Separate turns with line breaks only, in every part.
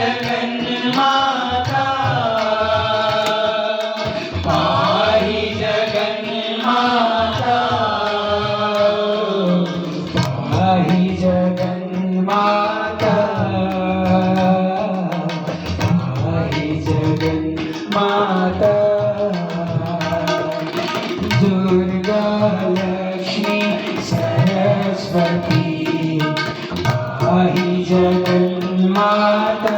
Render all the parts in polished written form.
जगन्माता पाहि जगन्माता पाहि जगन्माता पाहि जगन्माता दुर्गा लक्ष्मी सरस्वती पाहि जगन्माता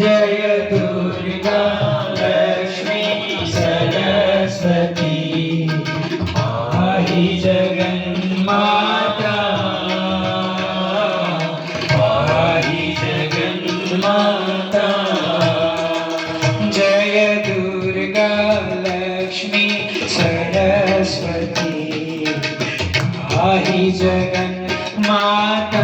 जय दुर्गा लक्ष्मी सरस्वती पाहि जगन्माता पाहि जगन्माता जय दुर्गा लक्ष्मी सरस्वती पाहि जगन्माता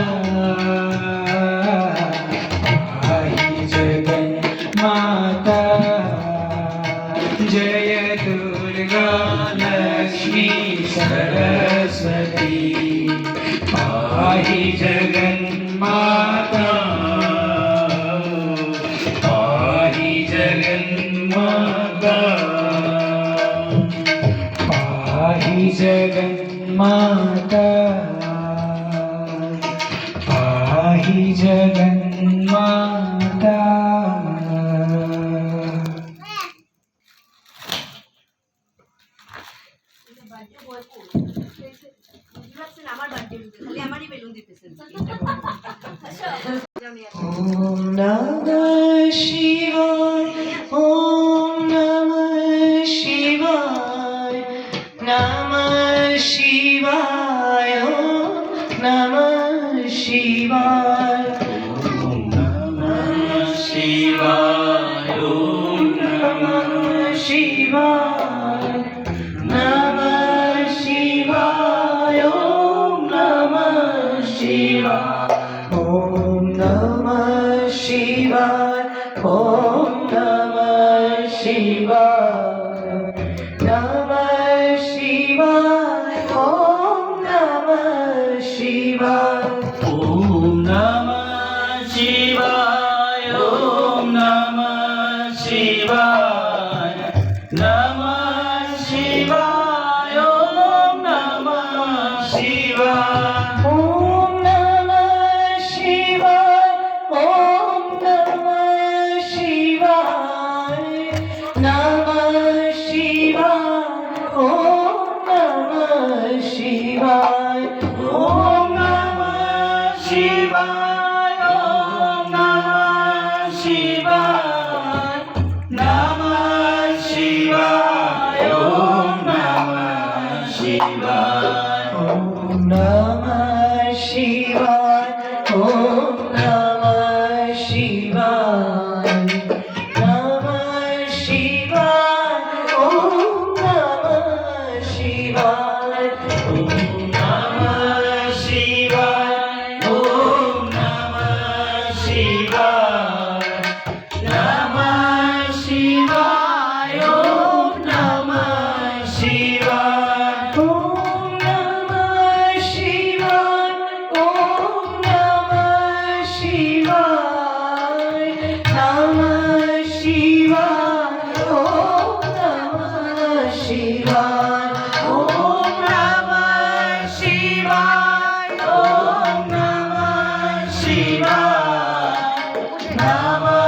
पाहि जगन्माता जय दुर्गा लक्ष्मी सरस्वती पाहि जगन्माता पाहि जगन्माता पाहि जगन्माता पाहि जगन्माता ओम नमः शिवाय ओम नमः शिवाय नमः शिवाय ओम नमः शिवाय ओम नमः शिवाय ओम नमः शिवाय नमः शिवाय ओम नमः शिवाय ओम नमः शिवाय ओम नमः शिवाय नमः शिवाय ओम नमः शिवाय ओम नमः शिवाय ओम नमः शिवाय नमः शिवाय ओम नमः शिवाय ओम नमः शिवाय ओम नमः शिवाय नमः शिवाय ओम नमः शिवाय ओम नमः शिवाय ओम नमः शिवाय नमः शिवाय ओम नमः शिवाय ओम नमः शिवाय ओम नमः शिवाय नमः शिवाय ओम नमः शिवाय ओम नमः शिवाय ओम नमः शिवाय नमः शिवाय ओम नमः शिवाय ओम नमः शिवाय ओम नमः शिवाय नमः शिवाय ओम नमः शिवाय ओम नमः शिवाय ओम नमः शिवाय नमः